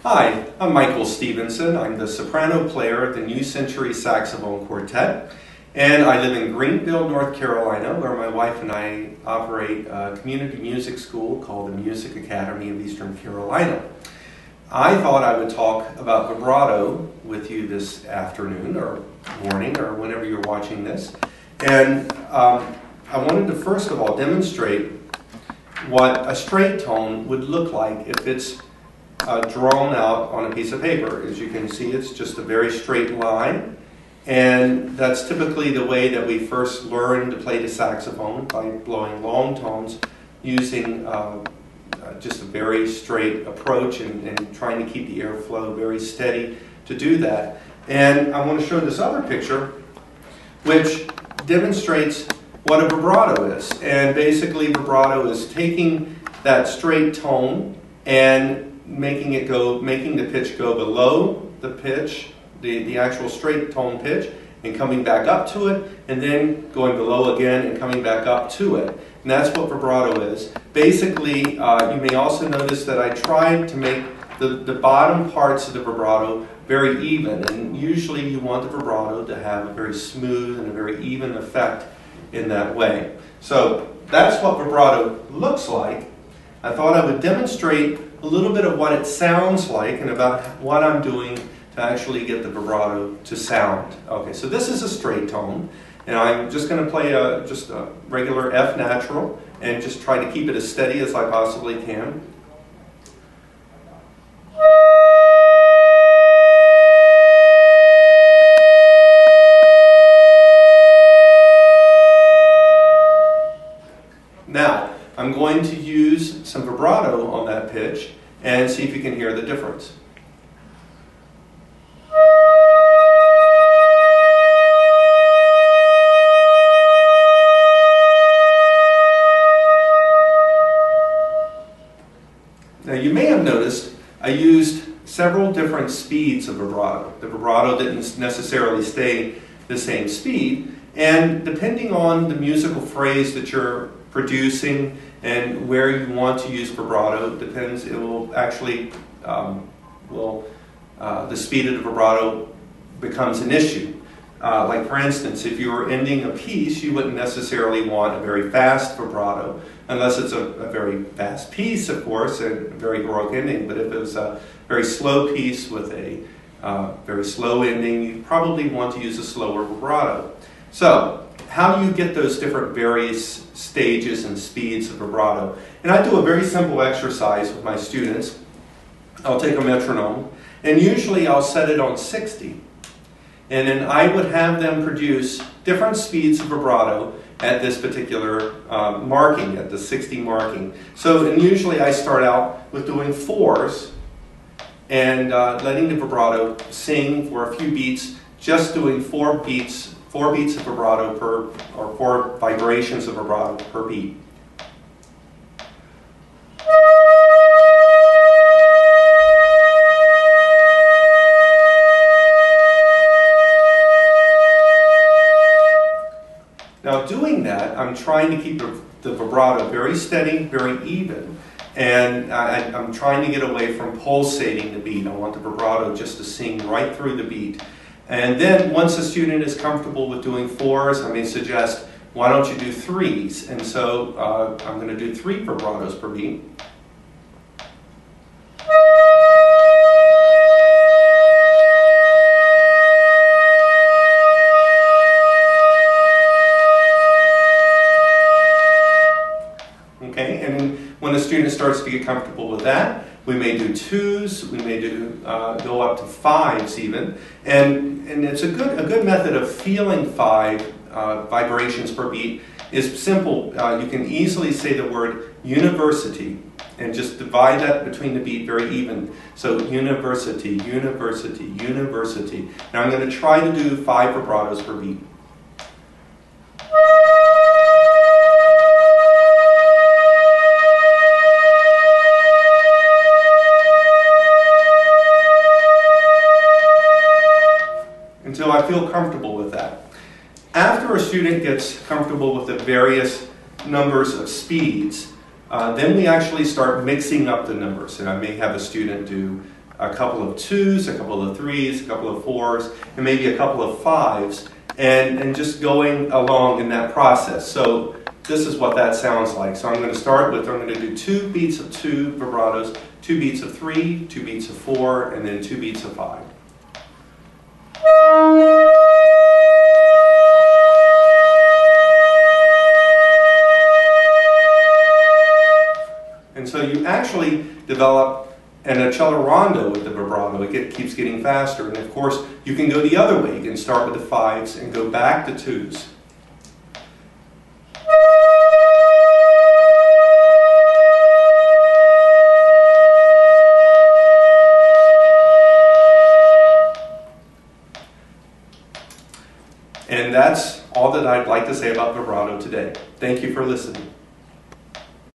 Hi, I'm Michael Stephenson. I'm the soprano player at the new Century Saxophone Quartet, and I live in Greenville, North Carolina, where my wife and I operate a community music school called the Music Academy of Eastern Carolina. I thought I would talk about vibrato with you this afternoon or morning or whenever you're watching this. And I wanted to first of all demonstrate what a straight tone would look like if it's drawn out on a piece of paper. As you can see, it's just a very straight line, and that's typically the way that we first learn to play the saxophone, by blowing long tones using just a very straight approach and trying to keep the airflow very steady to do that. And I want to show this other picture which demonstrates what a vibrato is. And basically vibrato is taking that straight tone and making the pitch go below the pitch, the actual straight tone pitch, and coming back up to it, and then going below again and coming back up to it. And that's what vibrato is. Basically, you may also notice that I tried to make the bottom parts of the vibrato very even, and usually you want the vibrato to have a very smooth and a very even effect in that way. So that's what vibrato looks like. I thought I would demonstrate a little bit of what it sounds like and about what I'm doing to actually get the vibrato to sound. Okay, so this is a straight tone, and I'm just going to play just a regular F natural and just try to keep it as steady as I possibly can. Now, I'm going to use some vibrato on that pitch and see if you can hear the difference. Now, you may have noticed I used several different speeds of vibrato. The vibrato didn't necessarily stay the same speed, and depending on the musical phrase that you're producing and where you want to use vibrato depends. It will actually the speed of the vibrato becomes an issue. Like for instance, if you were ending a piece, you wouldn't necessarily want a very fast vibrato, unless it's a very fast piece, of course, and a very Baroque ending. But if it was a very slow piece with a very slow ending, you probably want to use a slower vibrato. So, how do you get those different various stages and speeds of vibrato? And I do a very simple exercise with my students. I'll take a metronome, and usually I'll set it on 60. And then I would have them produce different speeds of vibrato at this particular marking, at the 60 marking. So, and usually I start out with doing 4s and letting the vibrato sing for a few beats, just doing 4 beats of vibrato per, or 4 vibrations of vibrato per beat. Now doing that, I'm trying to keep the vibrato very steady, very even, and I'm trying to get away from pulsating the beat. I want the vibrato just to sing right through the beat. And then once a student is comfortable with doing 4s, I may suggest, why don't you do 3s? And so I'm going to do 3 vibratos per beat. Okay, and when a student starts to get comfortable with that, we may do 2s, we may do go up to 5s even, and it's a good method of feeling 5 vibrations per beat is simple. You can easily say the word university and just divide that between the beat very even. So university, university, university. Now I'm going to try to do 5 vibratos per beat. Until I feel comfortable with that. After a student gets comfortable with the various numbers of speeds, then we actually start mixing up the numbers. And I may have a student do a couple of twos, a couple of threes, a couple of fours, and maybe a couple of fives, and just going along in that process. So this is what that sounds like. So I'm going to start with, I'm going to do 2 beats of 2 vibratos, 2 beats of 3, 2 beats of 4, and then 2 beats of 5. And so you actually develop an accelerando with the vibrato. It keeps getting faster. And of course, you can go the other way. You can start with the 5s and go back to 2s. And that's all that I'd like to say about vibrato today. Thank you for listening.